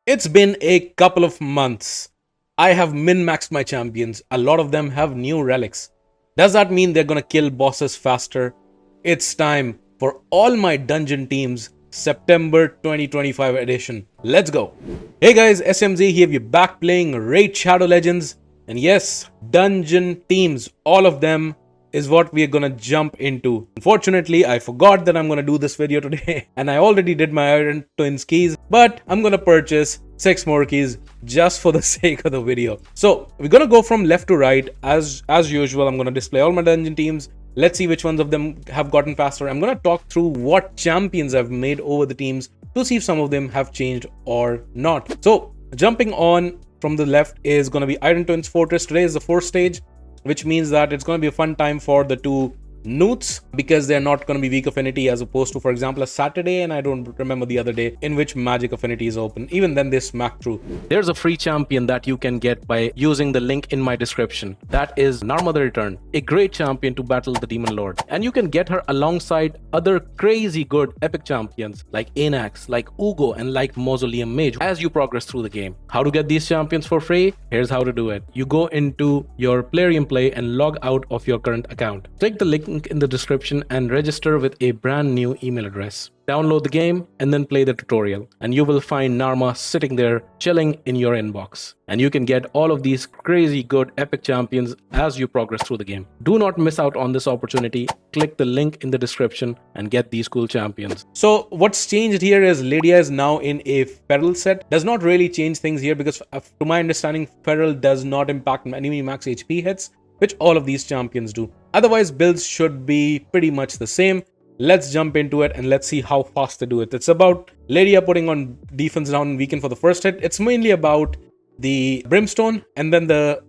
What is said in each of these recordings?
It's been a couple of months. I have min-maxed my champions. A lot of them have new relics. Does that mean they're gonna kill bosses faster? It's time for all my dungeon teams September 2025 edition. Let's go. Hey guys, SMZ here. We're back playing Raid Shadow Legends. And yes, dungeon teams, all of them is what we are gonna jump into. Unfortunately, I forgot that I'm gonna do this video today and I already did my Iron Twins keys, but I'm gonna purchase 6 more keys just for the sake of the video. So we're gonna go from left to right. As usual, I'm gonna display all my dungeon teams. Let's see which ones of them have gotten faster. I'm gonna talk through what champions I've made over the teams to see if some of them have changed or not. So jumping on from the left is gonna be Iron Twins Fortress. Today is the 4th stage, which means that it's going to be a fun time for the two Newts because they're not going to be weak affinity as opposed to, for example, a Saturday, and I don't remember the other day in which magic affinity is open. Even then they smack through. There's a free champion that you can get by using the link in my description. That is Narma the Return, a great champion to battle the Demon Lord, and you can get her alongside other crazy good epic champions like Anax, like Uugo, and like Mausoleum Mage as you progress through the game. How to get these champions for free? Here's how to do it. You go into your Plarium Play and log out of your current account. Click the link in the description and register with a brand new email address. Download the game and then play the tutorial, and you will find Narma sitting there chilling in your inbox. And you can get all of these crazy good epic champions as you progress through the game. Do not miss out on this opportunity. Click the link in the description and get these cool champions. So what's changed here is Lydia is now in a feral set. Does not really change things here because to my understanding, feral does not impact enemy max HP hits, which all of these champions do. Otherwise, builds should be pretty much the same. Let's jump into it and let's see how fast they do it. It's about Lydia putting on defense down and weaken for the first hit. It's mainly about the Brimstone and then the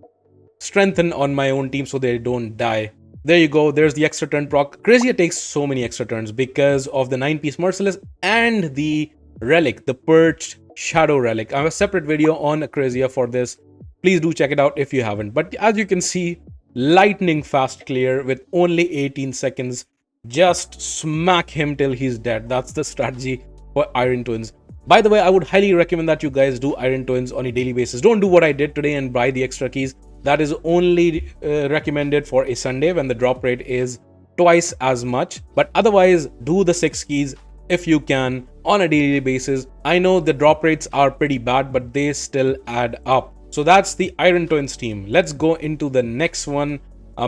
strengthen on my own team so they don't die. There you go. There's the extra turn proc. Crazier takes so many extra turns because of the 9-piece Merciless and the relic, the Perched Shadow Relic. I have a separate video on Crazier for this. Please do check it out if you haven't. But as you can see, lightning fast clear with only 18 seconds. Just smack him till he's dead. That's the strategy for Iron Twins. By the way, I would highly recommend that you guys do Iron Twins on a daily basis. Don't do what I did today and buy the extra keys. That is only recommended for a Sunday when the drop rate is twice as much. But otherwise, do the 6 keys if you can on a daily basis. I know the drop rates are pretty bad, but they still add up. So that's the Iron Twins team. Let's go into the next one.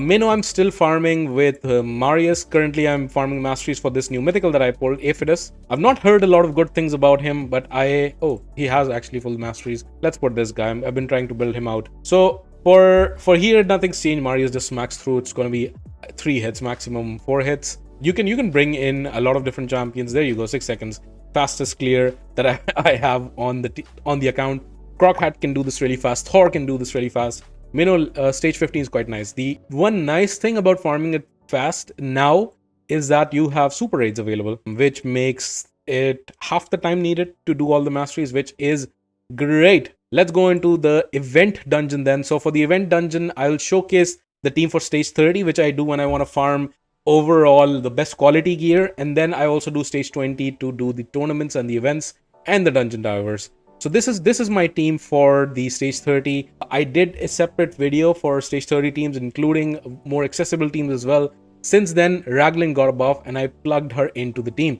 Mino, I'm still farming with Marius. Currently, I'm farming masteries for this new mythical that I pulled, Aphidus. I've not heard a lot of good things about him, but oh, he has actually full masteries. Let's put this guy. I've been trying to build him out. So for here, nothing's changed. Marius just smacks through. It's going to be 3 hits, maximum 4 hits. You can bring in a lot of different champions. There you go, 6 seconds. Fastest clear that I have on the account. Crockhat can do this really fast. Thor can do this really fast. Minnow stage 15 is quite nice. The one nice thing about farming it fast now is that you have super raids available, which makes it half the time needed to do all the masteries, which is great. Let's go into the event dungeon then. So for the event dungeon, I'll showcase the team for stage 30, which I do when I want to farm overall the best quality gear. And then I also do stage 20 to do the tournaments and the events and the dungeon divers. So this is my team for the stage 30. I did a separate video for stage 30 teams, including more accessible teams as well. Since then, Raglan got a buff and I plugged her into the team.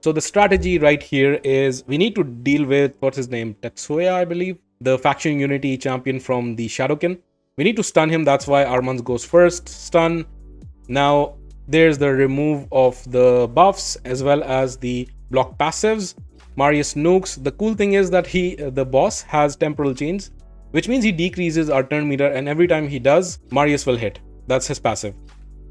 So the strategy right here is we need to deal with, what's his name? Tetsuya, I believe. The faction unity champion from the Shadowkin. We need to stun him. That's why Armand goes first. Stun. Now, there's the remove of the buffs as well as the block passives. Marius nukes. The cool thing is that the boss has temporal chains, which means he decreases our turn meter, and every time he does, Marius will hit. That's his passive.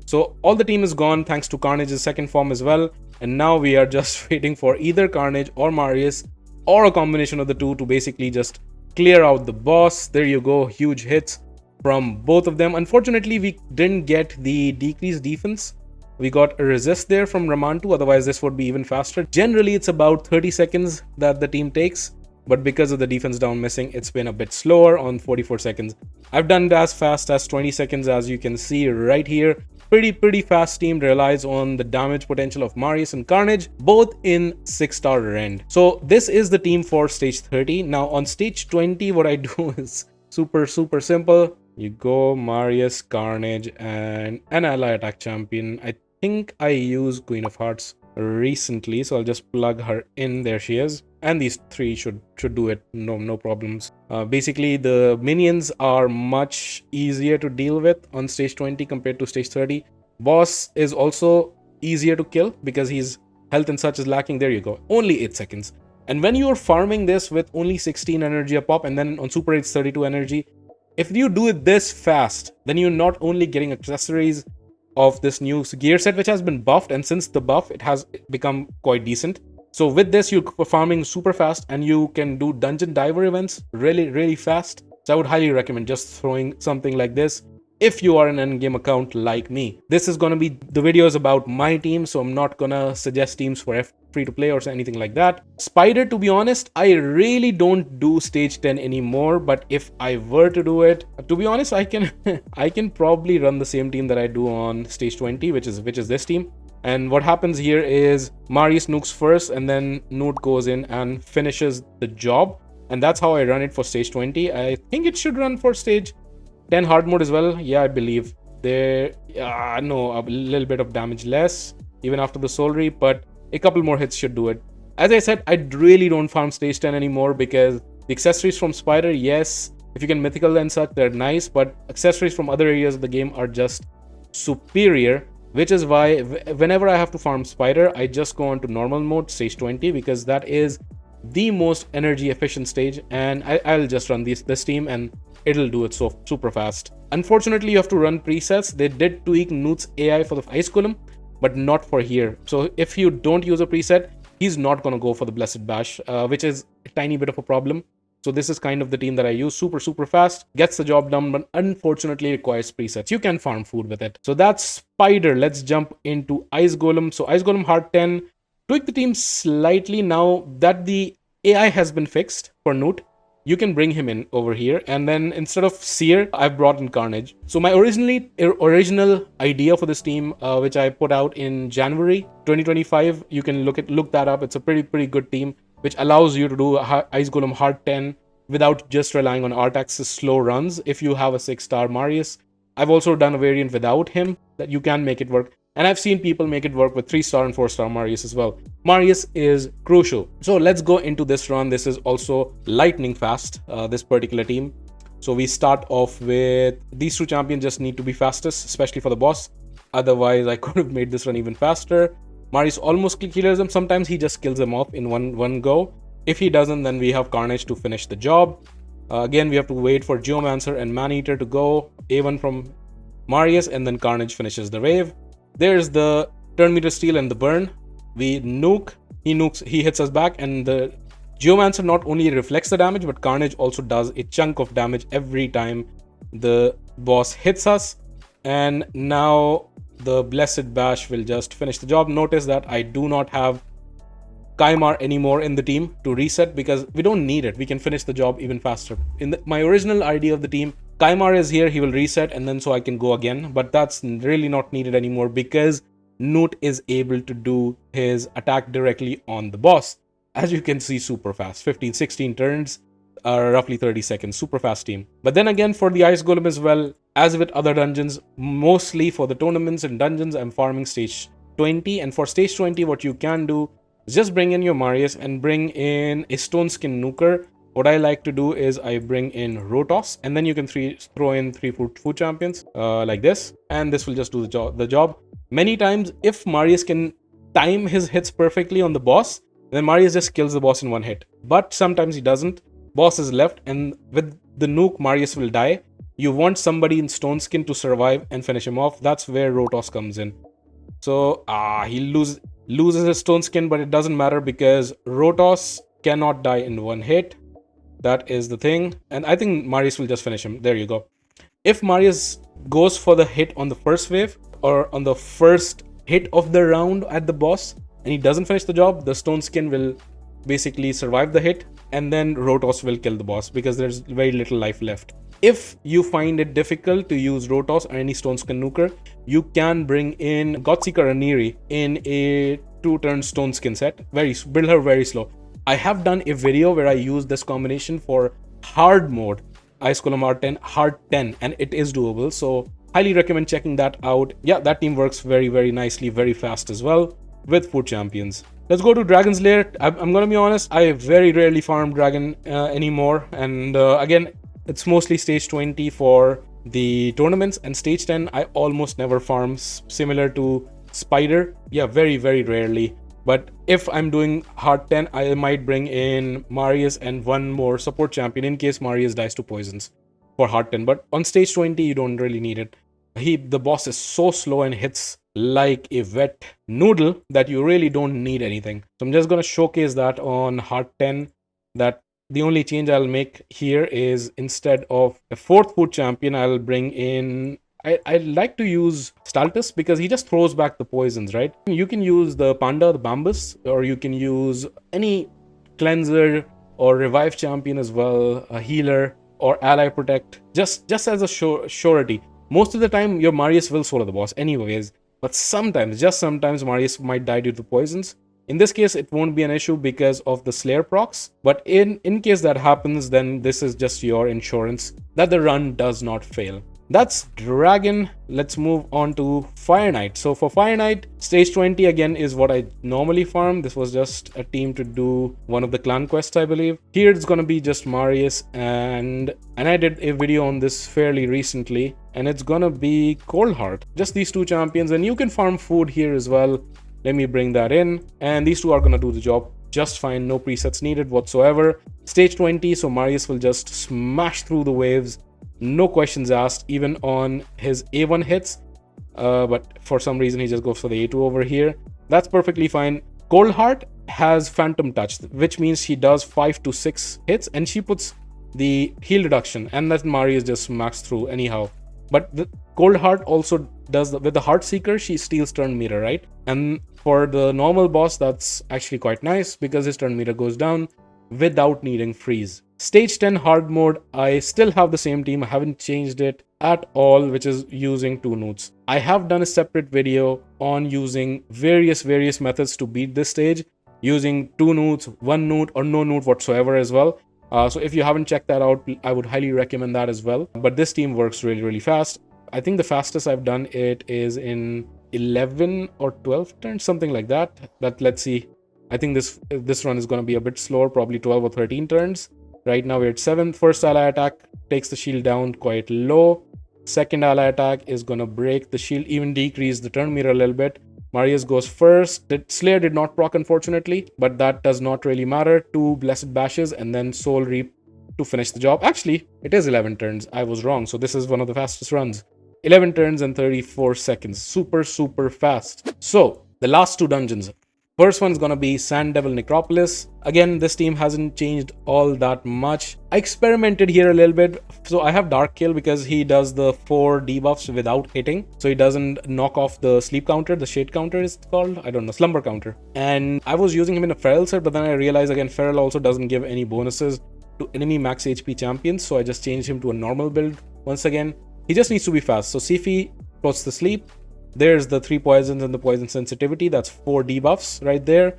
So all the team is gone thanks to Carnage's second form as well, and now we are just waiting for either Carnage or Marius or a combination of the two to basically just clear out the boss. There you go, huge hits from both of them. Unfortunately, we didn't get the decreased defense. We got a resist there from Ramantu, otherwise this would be even faster. Generally, it's about 30 seconds that the team takes, but because of the defense down missing, it's been a bit slower on 44 seconds. I've done it as fast as 20 seconds, as you can see right here. pretty fast team, relies on the damage potential of Marius and Carnage, both in 6-star rend. So this is the team for stage 30. Now on stage 20, what I do is super simple. You go Marius, Carnage, and an ally attack champion. I think I use Queen of Hearts recently, so I'll just plug her in. There she is, and these three should do it, no problems. Basically the minions are much easier to deal with on stage 20 compared to stage 30. Boss is also easier to kill because his health and such is lacking. There you go, only 8 seconds. And when you're farming this with only 16 energy a pop, and then on super it's 32 energy, if you do it this fast, then you're not only getting accessories of this new gear set, which has been buffed, and since the buff, it has become quite decent. So with this, you're farming super fast, and you can do dungeon diver events really fast. So I would highly recommend just throwing something like this if you are an endgame account like me. This is going to be the videos about my team, so I'm not gonna suggest teams for free to play or anything like that. Spider, to be honest, I really don't do stage 10 anymore, but if I were to do it, to be honest, I can I can probably run the same team that I do on stage 20, which is this team. And what happens here is Marius nukes first, and then Newt goes in and finishes the job, and that's how I run it for stage 20. I think it should run for stage 10 hard mode as well. Yeah, I believe there. No, a little bit of damage less even after the soul reap, but a couple more hits should do it. As I said, I really don't farm stage 10 anymore because the accessories from Spider, yes, if you can mythical and such, they're nice, but accessories from other areas of the game are just superior, which is why whenever I have to farm Spider, I just go on to normal mode, stage 20, because that is the most energy efficient stage, and I'll just run this team and it'll do it so super fast. Unfortunately, you have to run presets. They did tweak Newt's AI for the Ice Golem, but not for here. So if you don't use a preset, he's not going to go for the Blessed Bash, which is a tiny bit of a problem. So this is kind of the team that I use. Super fast, gets the job done, but unfortunately requires presets. You can farm food with it. So that's Spider. Let's jump into Ice Golem. So Ice Golem hard 10. Tweak the team slightly now that the AI has been fixed for Newt. You can bring him in over here, and then instead of Seer, I've brought in Carnage. So my original idea for this team, which I put out in January 2025, you can look that up. It's a pretty good team, which allows you to do Ice Golem hard 10 without just relying on Artax's slow runs. If you have a 6-star Marius, I've also done a variant without him that you can make it work. And I've seen people make it work with 3-star and 4-star Marius as well. Marius is crucial. So let's go into this run. This is also lightning fast, this particular team. So we start off with these two champions just need to be fastest, especially for the boss. Otherwise, I could have made this run even faster. Marius almost clears them. Sometimes he just kills them off in one go. If he doesn't, then we have Carnage to finish the job. Again, we have to wait for Geomancer and Maneater to go. A1 from Marius, and then Carnage finishes the wave. There's the turn meter steal and the burn. We nuke, he hits us back, and the Geomancer not only reflects the damage, but Carnage also does a chunk of damage every time the boss hits us. And now the Blessed Bash will just finish the job. Notice that I do not have Kaimar anymore in the team to reset because we don't need it. We can finish the job even faster. In my original idea of the team, Kaimar is here, he will reset, and then so I can go again, but that's really not needed anymore because Newt is able to do his attack directly on the boss. As you can see, super fast, 15-16 turns, roughly 30 seconds, super fast team. But then again, for the Ice Golem as well, as with other dungeons, mostly for the tournaments and dungeons, I'm farming stage 20, and for stage 20, what you can do is just bring in your Marius and bring in a Stone Skin Nuker. What I like to do is I bring in Rotos, and then you can throw in 3 food champions like this, and this will just do the job. Many times, if Marius can time his hits perfectly on the boss, then Marius just kills the boss in one hit. But sometimes he doesn't. Boss is left, and with the nuke, Marius will die. You want somebody in Stone Skin to survive and finish him off. That's where Rotos comes in. So he loses his Stone Skin, but it doesn't matter because Rotos cannot die in one hit. That is the thing. And I think Marius will just finish him. There you go. If Marius goes for the hit on the first wave or on the first hit of the round at the boss and he doesn't finish the job, the Stone Skin will basically survive the hit, and then Rotos will kill the boss because there's very little life left. If you find it difficult to use Rotos or any Stone Skin Nuker, you can bring in Godseeker Aniri in a 2-turn Stone Skin set. Build her very slow. I have done a video where I use this combination for hard mode, Ice Column R10, hard 10, and it is doable. So highly recommend checking that out. Yeah, that team works very nicely, very fast as well with food champions. Let's go to Dragon's Lair. I'm gonna be honest, I very rarely farm Dragon anymore, and again, it's mostly stage 20 for the tournaments, and stage 10 I almost never farm, similar to Spider. Yeah, very rarely. But if I'm doing hard 10, I might bring in Marius and one more support champion in case Marius dies to poisons for hard 10. But on stage 20, you don't really need it. The boss is so slow and hits like a wet noodle that you really don't need anything. So I'm just going to showcase that on hard 10, that the only change I'll make here is instead of a 4th food champion, I'll bring in... I like to use Staltus because he just throws back the poisons, right? You can use the Panda, the Bambus, or you can use any Cleanser or Revive champion as well, a Healer or Ally Protect, just as a surety. Most of the time, your Marius will solo the boss anyways, but sometimes, just sometimes, Marius might die due to poisons. In this case, it won't be an issue because of the Slayer procs, but in case that happens, then this is just your insurance that the run does not fail. That's Dragon. Let's move on to Fire Knight. So for Fire Knight, stage 20 again is what I normally farm. This was just a team to do one of the clan quests, I believe. Here it's gonna be just Marius, and I did a video on this fairly recently, and it's gonna be Coldheart. Just these 2 champions, and you can farm food here as well. Let me bring that in, and these 2 are gonna do the job just fine. No presets needed whatsoever. Stage 20, so Marius will just smash through the waves. No questions asked, even on his A1 hits. But for some reason, he just goes for the A2 over here. That's perfectly fine. Coldheart has Phantom Touch, which means she does 5 to 6 hits, and she puts the heal reduction, and that Marius just smacks through anyhow. But the Coldheart also does, with the Heartseeker, she steals turn meter, right? And for the normal boss, that's actually quite nice because his turn meter goes down without needing freeze. Stage 10 hard mode, I still have the same team. I haven't changed it at all, which is using 2 newts. I have done a separate video on using various methods to beat this stage, using 2 newts, 1 newt, or no newt whatsoever as well. So if you haven't checked that out, I would highly recommend that as well. But this team works really fast. I think the fastest I've done it is in 11 or 12 turns, something like that. But let's see. I think this run is going to be a bit slower, probably 12 or 13 turns. Right now we're at 7th. First ally attack takes the shield down quite low. Second ally attack is going to break the shield, even decrease the turn meter a little bit. Marius goes first. The Slayer did not proc, unfortunately, but that does not really matter. 2 Blessed Bashes and then Soul Reap to finish the job. Actually, it is 11 turns. I was wrong. So this is one of the fastest runs. 11 turns and 34 seconds. Super fast. So the last 2 dungeons. First one's gonna be Sand Devil Necropolis. Again, this team hasn't changed all that much. I experimented here a little bit. So I have Dark Kill because he does the 4 debuffs without hitting. So he doesn't knock off the sleep counter, the shade counter is called. I don't know, slumber counter. And I was using him in a Feral set, but then I realized again, Feral also doesn't give any bonuses to enemy max HP champions. So I just changed him to a normal build. Once again, he just needs to be fast. So Sifi puts the sleep. There's the 3 poisons and the poison sensitivity. That's 4 debuffs right there.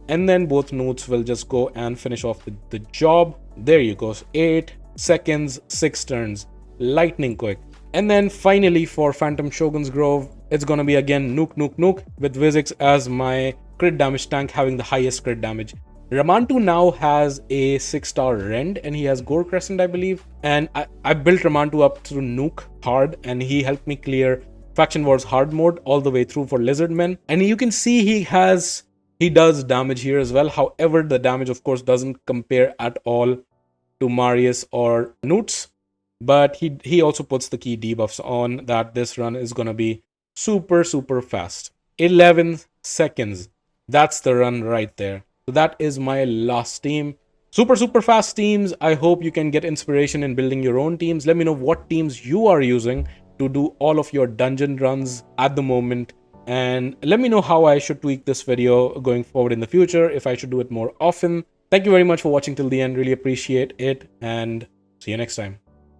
And then both newts will just go and finish off the job. There you go. 8 seconds, 6 turns. Lightning quick. And then finally for Phantom Shogun's Grove, it's gonna be again nuke with Vizix as my crit damage tank, having the highest crit damage. Ramantu now has a 6-star Rend and he has Gore Crescent, I believe. And I built Ramantu up through nuke hard, and he helped me clear Faction Wars hard mode all the way through for Lizardmen. And you can see he does damage here as well. However, the damage of course doesn't compare at all to Marius or Newts. But he also puts the key debuffs on that this run is gonna be super fast. 11 seconds. That's the run right there. So that is my last team. Super fast teams. I hope you can get inspiration in building your own teams. Let me know what teams you are using to do all of your dungeon runs at the moment, and let me know how I should tweak this video going forward in the future, if I should do it more often. Thank you very much for watching till the end. Really appreciate it, and see you next time.